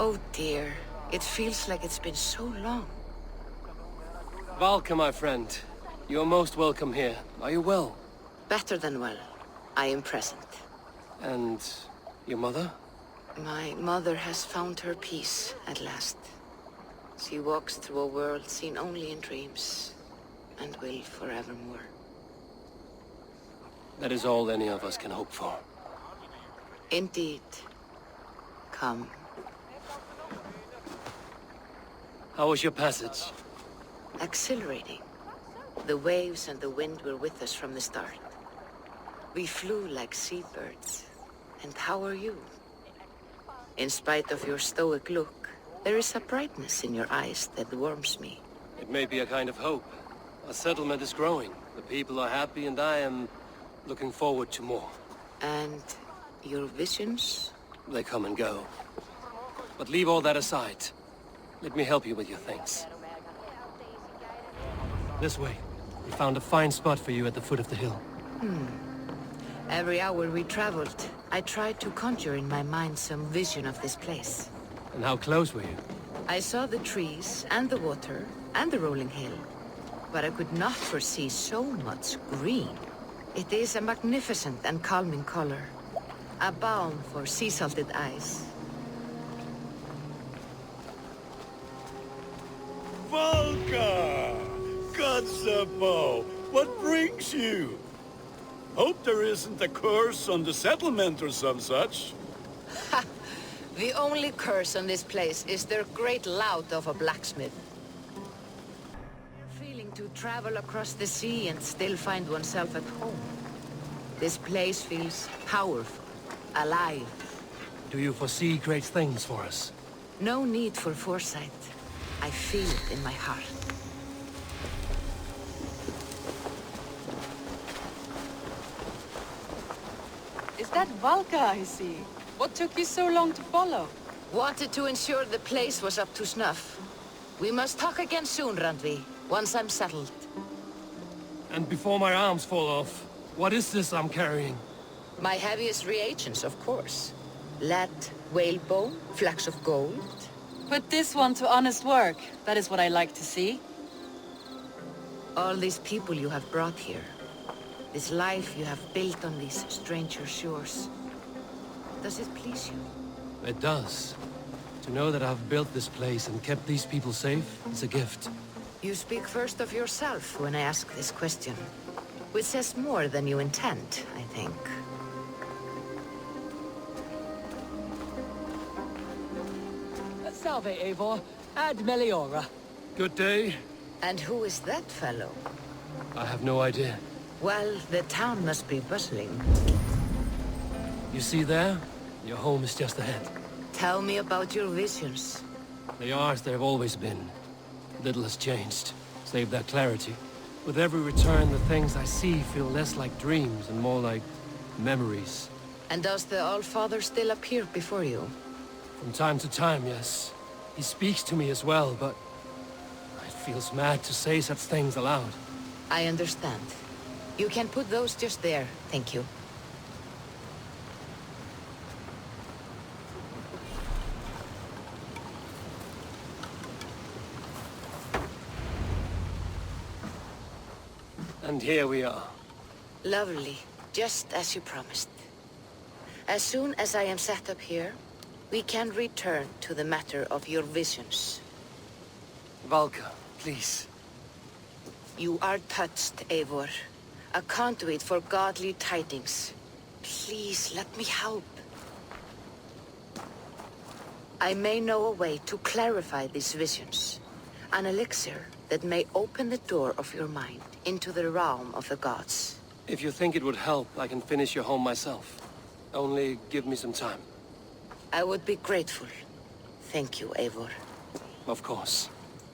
Oh dear, it feels like it's been so long. Valka, my friend. You are most welcome here. Are you well? Better than well. I am present. And your mother? My mother has found her peace at last. She walks through a world seen only in dreams, and will forevermore. That is all any of us can hope for. Indeed. Come. How was your passage? Exhilarating. The waves and the wind were with us from the start. We flew like seabirds. And how are you? In spite of your stoic look, there is a brightness in your eyes that warms me. It may be a kind of hope. Our settlement is growing. The people are happy and I am looking forward to more. And your visions? They come and go. But leave all that aside. Let me help you with your things. This way. We found a fine spot for you at the foot of the hill. Every hour we traveled, I tried to conjure in my mind some vision of this place. And how close were you? I saw the trees, and the water, and the rolling hill. But I could not foresee so much green. It is a magnificent and calming color. A balm for sea-salted eyes. Valka! Kotzebo! What brings you? Hope there isn't a curse on the settlement or some such. Ha! The only curse on this place is their great lout of a blacksmith. Feeling to travel across the sea and still find oneself at home. This place feels powerful, alive. Do you foresee great things for us? No need for foresight. I feel it in my heart. Is that Valka I see? What took you so long to follow? Wanted to ensure the place was up to snuff. We must talk again soon, Randvi, once I'm settled. And before my arms fall off, what is this I'm carrying? My heaviest reagents, of course. Lead, whalebone, flecks of gold. Put this one to honest work. That is what I like to see. All these people you have brought here. This life you have built on these stranger shores. Does it please you? It does. To know that I've built this place and kept these people safe is a gift. You speak first of yourself when I ask this question. Which says more than you intend, I think. Salve, Eivor. Ad Meliora. Good day. And who is that fellow? I have no idea. Well, the town must be bustling. You see there? Your home is just ahead. Tell me about your visions. They are as they've always been. Little has changed, save their clarity. With every return, the things I see feel less like dreams and more like memories. And does the All-Father still appear before you? From time to time, yes. He speaks to me as well, but it feels mad to say such things aloud. I understand. You can put those just there, thank you. And here we are. Lovely, just as you promised. As soon as I am set up here, we can return to the matter of your visions. Valka, please. You are touched, Eivor. A conduit for godly tidings. Please, let me help. I may know a way to clarify these visions. An elixir that may open the door of your mind into the realm of the gods. If you think it would help, I can finish your home myself. Only give me some time. I would be grateful. Thank you, Eivor. Of course.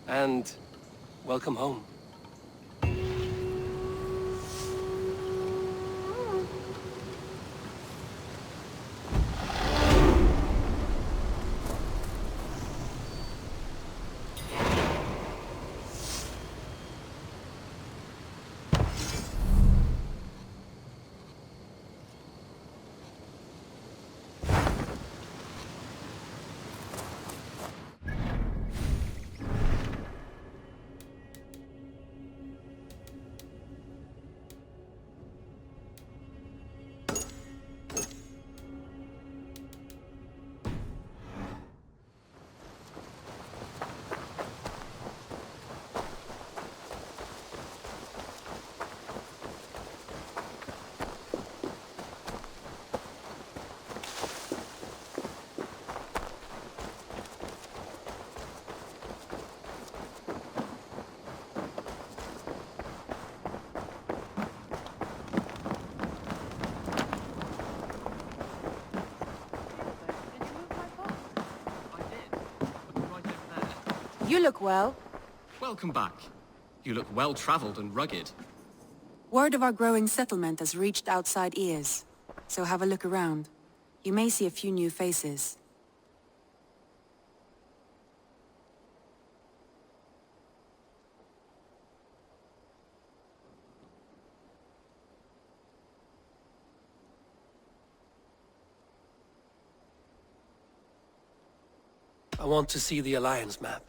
And welcome home. You look well. Welcome back. You look well-traveled and rugged. Word of our growing settlement has reached outside ears. So have a look around. You may see a few new faces. I want to see the Alliance map.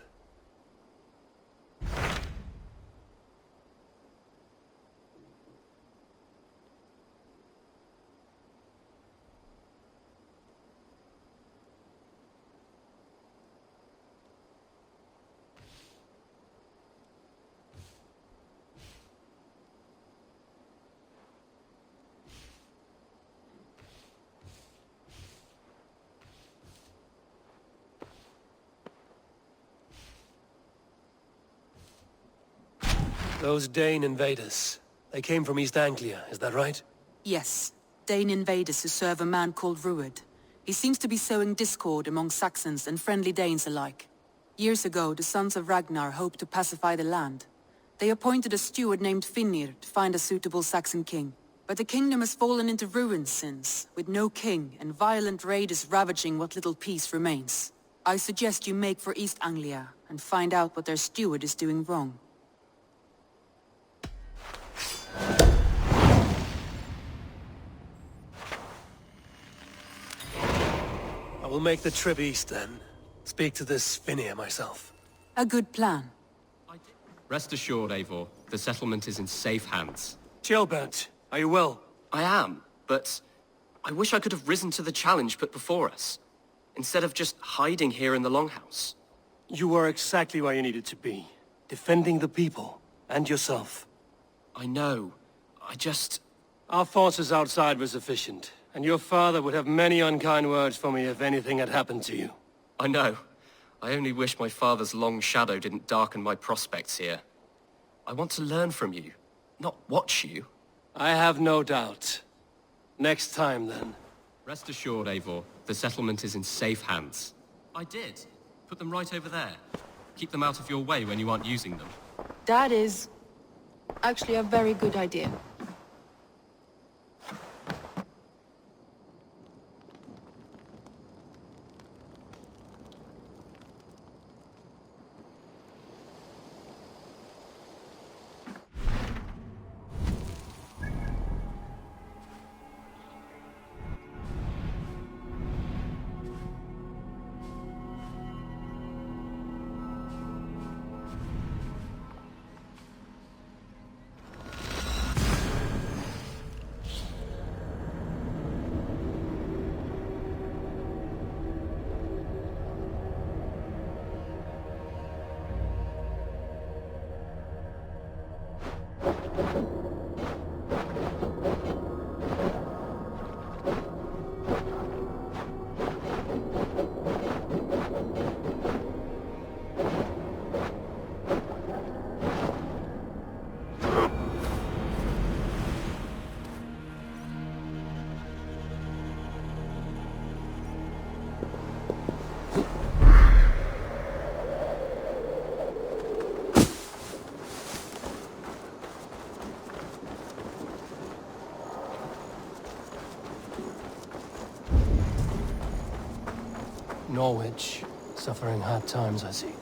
Those Dane invaders, they came from East Anglia, is that right? Yes. Dane invaders who serve a man called Rued. He seems to be sowing discord among Saxons and friendly Danes alike. Years ago, the sons of Ragnar hoped to pacify the land. They appointed a steward named Finnir to find a suitable Saxon king. But the kingdom has fallen into ruins since, with no king and violent raiders ravaging what little peace remains. I suggest you make for East Anglia and find out what their steward is doing wrong. I will make the trip east then. Speak to this Finnir myself. A good plan. Rest assured, Eivor, the settlement is in safe hands. Kjellbernt, are you well? I am, but I wish I could have risen to the challenge put before us, instead of just hiding here in the Longhouse. You were exactly where you needed to be. Defending the people, and yourself. I know. I just... Our forces outside were sufficient, and your father would have many unkind words for me if anything had happened to you. I know. I only wish my father's long shadow didn't darken my prospects here. I want to learn from you, not watch you. I have no doubt. Next time, then. Rest assured, Eivor, the settlement is in safe hands. I did. Put them right over there. Keep them out of your way when you aren't using them. That is actually a very good idea. Norwich, suffering hard times, I see.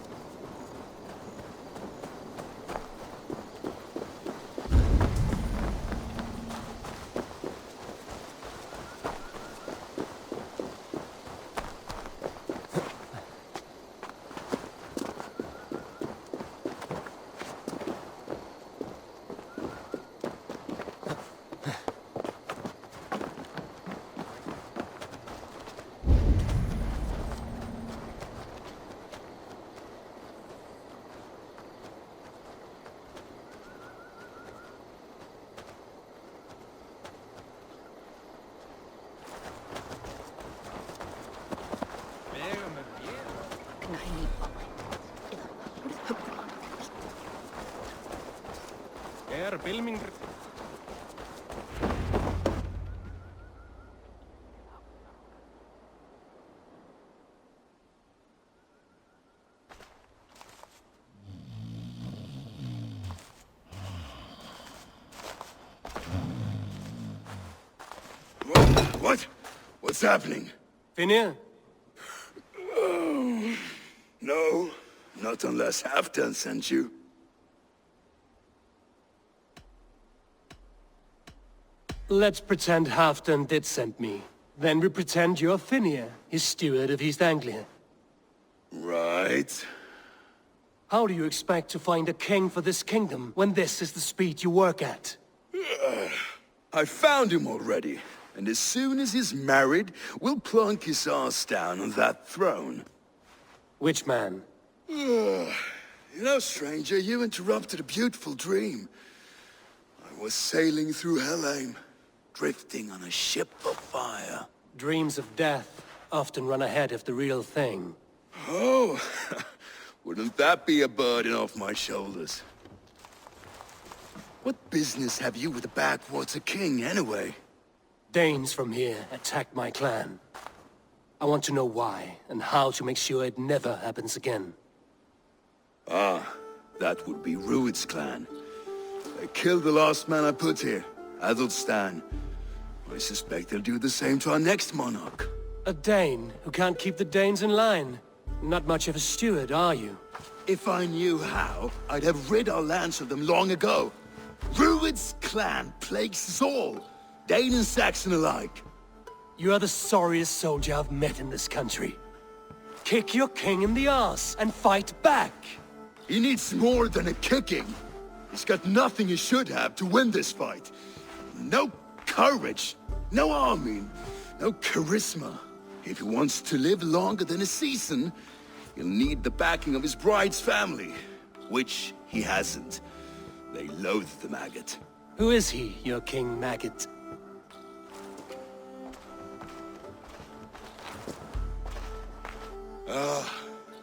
What's happening? Finnir? No, not unless Halfdan sent you. Let's pretend Halfdan did send me. Then we pretend you're Finnir, his steward of East Anglia. Right. How do you expect to find a king for this kingdom when this is the speed you work at? I found him already, and as soon as he's married, we'll plunk his ass down on that throne. Which man? You know, stranger, you interrupted a beautiful dream. I was sailing through Helheim, drifting on a ship of fire. Dreams of death often run ahead of the real thing. Oh, wouldn't that be a burden off my shoulders? What business have you with the backwater king, anyway? Danes from here attacked my clan. I want to know why, and how to make sure it never happens again. Ah, that would be Rued's clan. They killed the last man I put here, Adelstan. I suspect they'll do the same to our next monarch. A Dane who can't keep the Danes in line. Not much of a steward, are you? If I knew how, I'd have rid our lands of them long ago. Rued's clan plagues us all, Dane and Saxon alike. You are the sorriest soldier I've met in this country. Kick your king in the arse and fight back! He needs more than a kicking. He's got nothing he should have to win this fight. No courage, no army, no charisma. If he wants to live longer than a season, he'll need the backing of his bride's family, which he hasn't. They loathe the maggot. Who is he, your king maggot?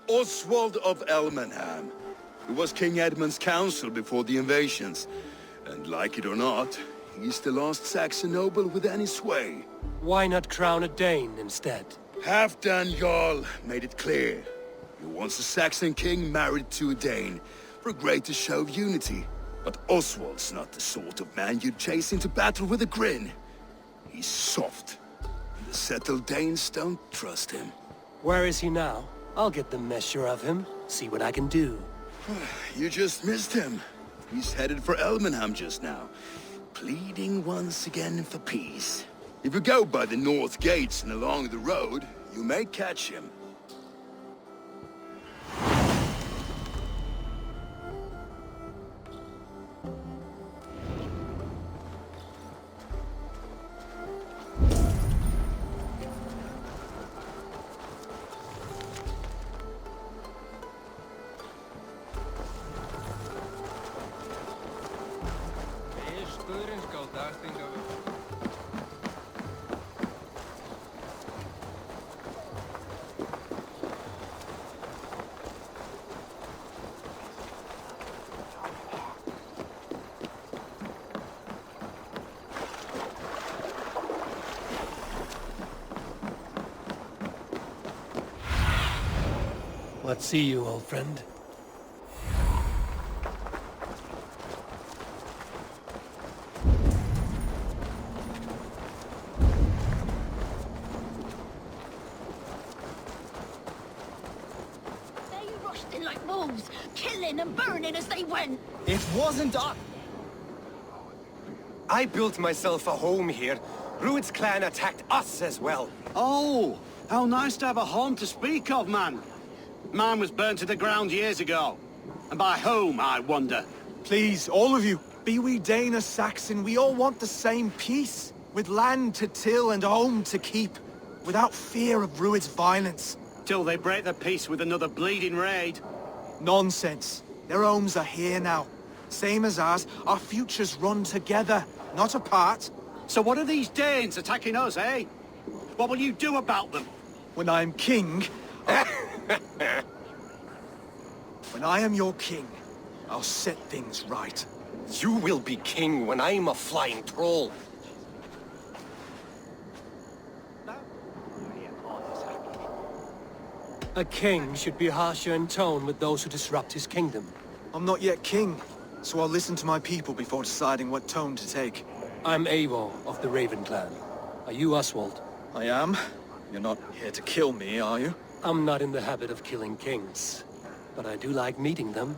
Oswald of Elmenham, who was King Edmund's counsel before the invasions. And like it or not, he's the last Saxon noble with any sway. Why not crown a Dane instead? Halfdan Jarl made it clear. He wants a Saxon king married to a Dane, for a greater show of unity. But Oswald's not the sort of man you'd chase into battle with a grin. He's soft, and the settled Danes don't trust him. Where is he now? I'll get the measure of him, see what I can do. You just missed him. He's headed for Elmenham just now, pleading once again for peace. If you go by the north gates and along the road, you may catch him. What see you, old friend? They rushed in like wolves, killing and burning as they went. It wasn't us. I built myself a home here. Rued's clan attacked us as well. Oh, how nice to have a home to speak of, man. Mine was burnt to the ground years ago. And by whom, I wonder? Please, all of you, be we Dane or Saxon, we all want the same peace. With land to till and home to keep. Without fear of Rued's violence. Till they break the peace with another bleeding raid. Nonsense. Their homes are here now. Same as ours, our futures run together, not apart. So what are these Danes attacking us, eh? What will you do about them? When I'm king... When I am your king, I'll set things right. You will be king when I'm a flying troll. A king should be harsher in tone with those who disrupt his kingdom. I'm not yet king, so I'll listen to my people before deciding what tone to take. I'm Eivor of the Raven clan. Are you Oswald? I am. You're not here to kill me, are you? I'm not in the habit of killing kings, but I do like meeting them.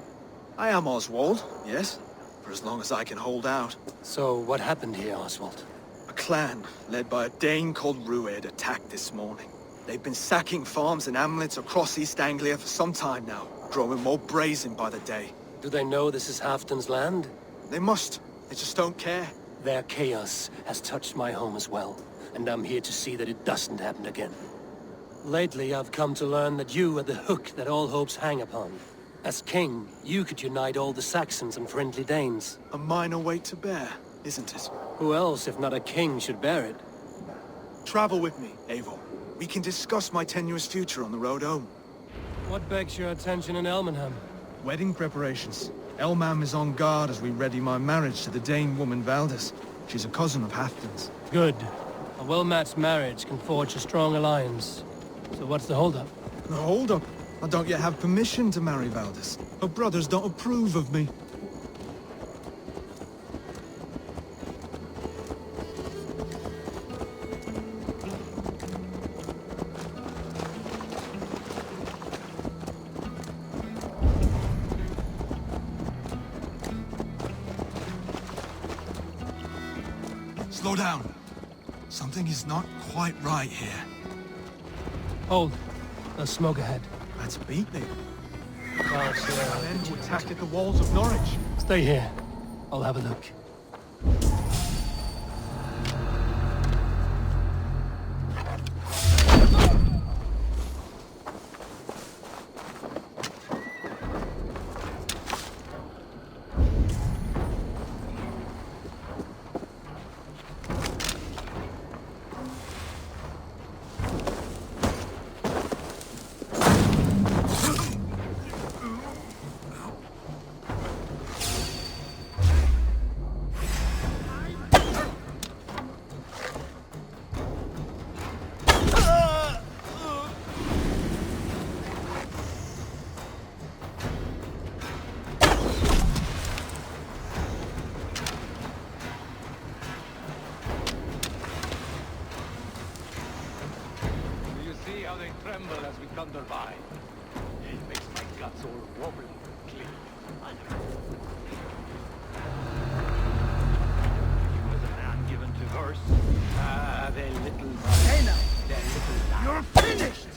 I am Oswald, yes. For as long as I can hold out. So what happened here, Oswald? A clan, led by a Dane called Rued, attacked this morning. They've been sacking farms and hamlets across East Anglia for some time now, growing more brazen by the day. Do they know this is Halfton's land? They must. They just don't care. Their chaos has touched my home as well, and I'm here to see that it doesn't happen again. Lately, I've come to learn that you are the hook that all hopes hang upon. As king, you could unite all the Saxons and friendly Danes. A minor weight to bear, isn't it? Who else, if not a king, should bear it? Travel with me, Eivor. We can discuss my tenuous future on the road home. What begs your attention in Elmenham? Wedding preparations. Elmam is on guard as we ready my marriage to the Dane woman Valdis. She's a cousin of Halfton's. Good. A well-matched marriage can forge a strong alliance. So what's the holdup? No, hold up. I don't yet have permission to marry Valdis. Her brothers don't approve of me. Slow down. Something is not quite right here. Hold. There's smoke ahead. That's beating. Well, sir, Men who attacked at the walls of Norwich. stay here. I'll have a look. Tremble as we thunder by. It makes my guts all wobbly and clean. He was a man given to verse. Ah, the little... Hey now! The little... You're finished!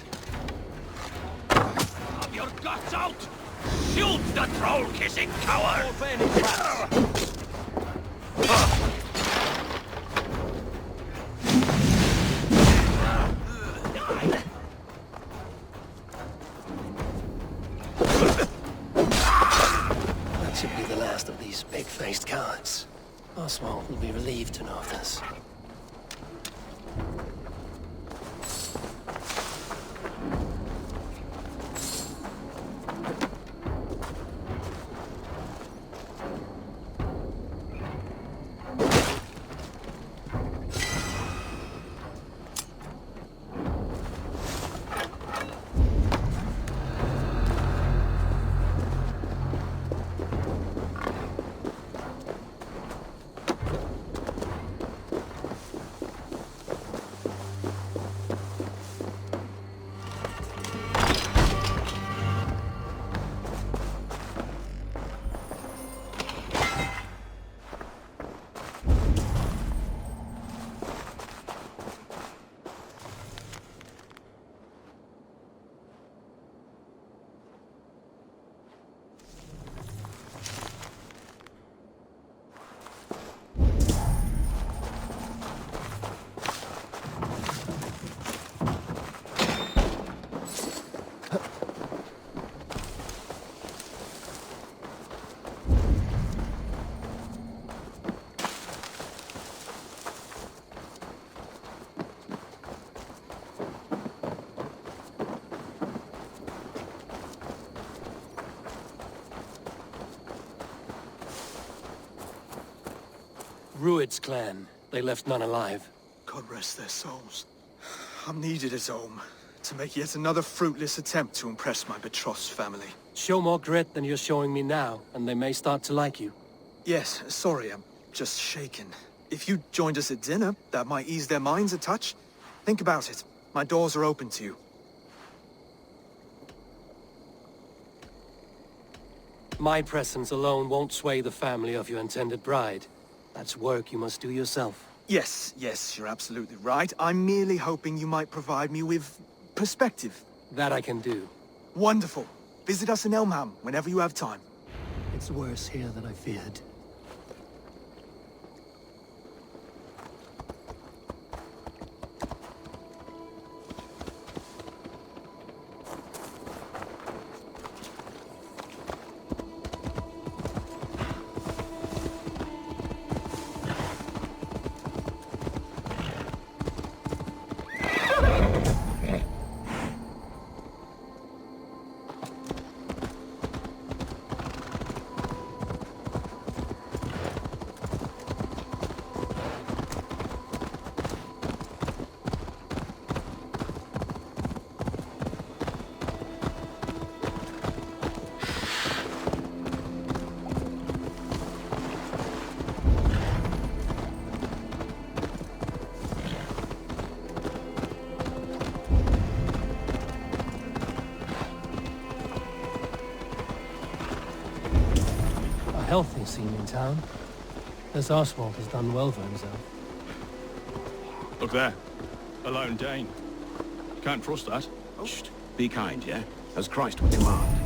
Have your guts out! Shoot the troll-kissing coward! Should be the last of these big-faced cowards. Oswald will be relieved to know of this. Rued's clan. They left none alive. God rest their souls. I'm needed as home to make yet another fruitless attempt to impress my betrothed family. Show more grit than you're showing me now, and they may start to like you. Yes, sorry, I'm just shaken. If you joined us at dinner, that might ease their minds a touch. Think about it. My doors are open to you. My presence alone won't sway the family of your intended bride. That's work you must do yourself. Yes, you're absolutely right. I'm merely hoping you might provide me with perspective. That I can do. Wonderful. Visit us in Elmham whenever you have time. It's worse here than I feared. Healthy scene in town. This Oswald has done well for himself. Look there. A lone Dane. Can't trust that. Shh. Be kind, yeah? As Christ would command.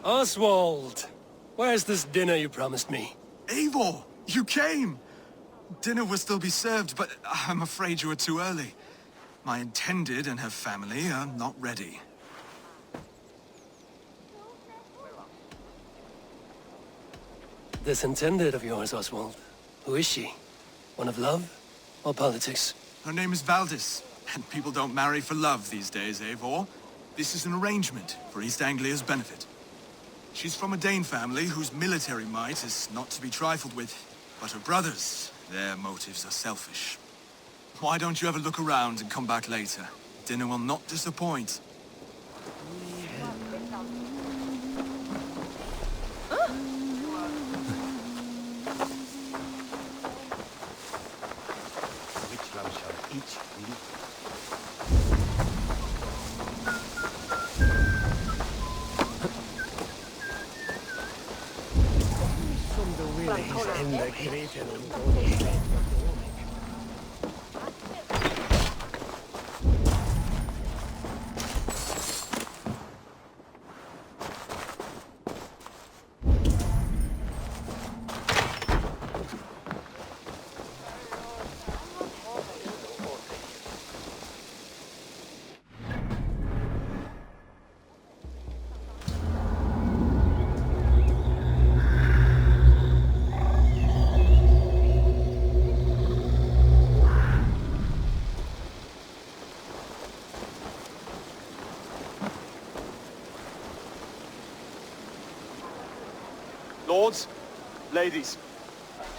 Oswald! Where's this dinner you promised me? Eivor, you came! Dinner will still be served, but I'm afraid you are too early. My intended and her family are not ready. This intended of yours, Oswald. Who is she? One of love or politics? Her name is Valdis, and people don't marry for love these days, Eivor. This is an arrangement for East Anglia's benefit. She's from a Dane family whose military might is not to be trifled with, but her brothers, their motives are selfish. Why don't you have a look around and come back later? Dinner will not disappoint. Which lamb shall each leap? Som du vill his enda kreten och då Lords, ladies,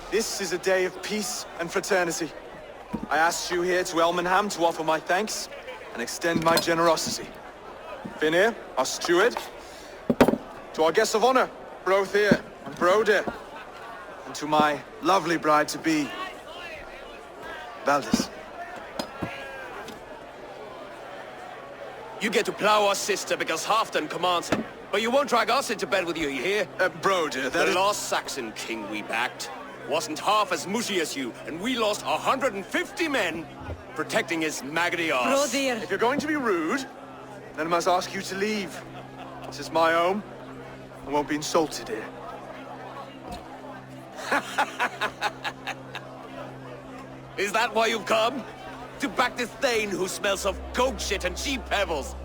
this is a day of peace and fraternity. I asked you here to Elmenham to offer my thanks and extend my generosity. Finir, our steward, to our guests of honor, Brothir and Brodir, and to my lovely bride-to-be, Valdis. You get to plow our sister because Halfdan commands it. But you won't drag us into bed with you hear? Broder, the last Saxon king we backed wasn't half as mushy as you, and we lost 150 men protecting his maggoty arse. Brodir! If you're going to be rude, then I must ask you to leave. This is my home. I won't be insulted here. Is that why you've come? To back this Thane who smells of goat shit and cheap pebbles?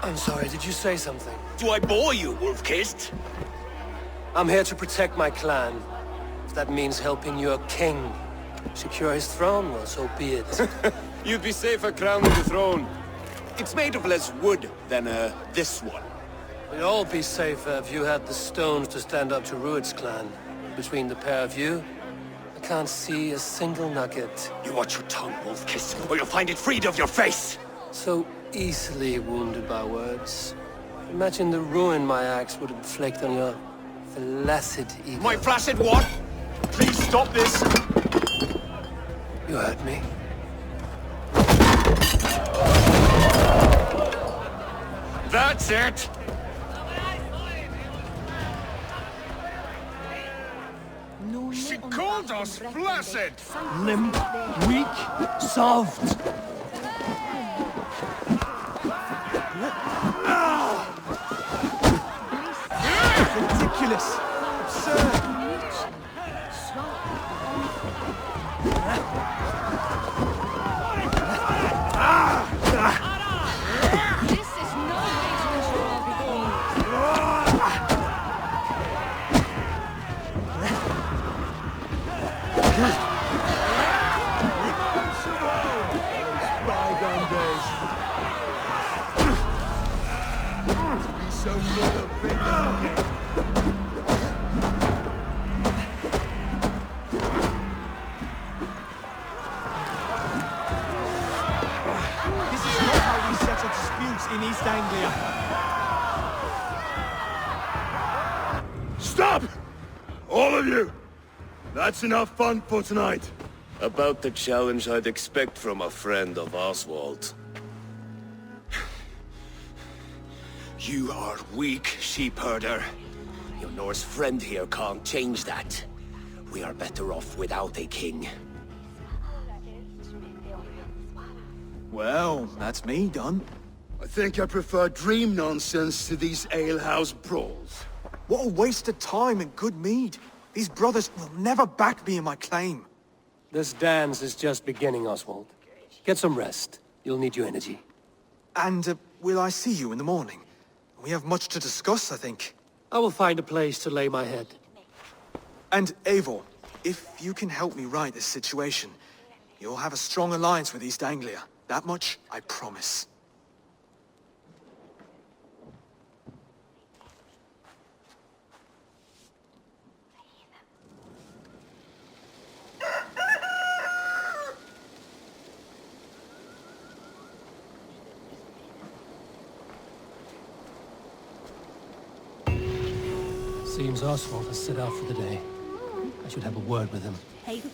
I'm sorry, did you say something? Do I bore you, wolf-kissed? I'm here to protect my clan. If that means helping your king secure his throne, well, so be it. You'd be safer crowning the throne. It's made of less wood than, this one. We'd all be safer if you had the stones to stand up to Rued's clan. Between the pair of you, I can't see a single nugget. You watch your tongue, wolf-kissed, or you'll find it freed of your face! So easily wounded by words. Imagine the ruin my axe would inflict on your flaccid ego. My flaccid what? Please stop this! You heard me. That's it! She called us flaccid! Limp, weak, soft. Ridiculous! Absurd! This is no way to ensure our victory. Bygone days. To be so full of vigor. This is not how we settle disputes in East Anglia. Stop! All of you! That's enough fun for tonight. About the challenge I'd expect from a friend of Oswald. You are weak, sheep herder. Your Norse friend here can't change that. We are better off without a king. Well, that's me done. I think I prefer dream nonsense to these alehouse brawls. What a waste of time and good mead. These brothers will never back me in my claim. This dance is just beginning, Oswald. Get some rest. You'll need your energy. And will I see you in the morning? We have much to discuss, I think. I will find a place to lay my head. And Eivor, if you can help me right this situation, you'll have a strong alliance with East Anglia. That much, I promise. Seems Oswald has set out for the day. I should have a word with him.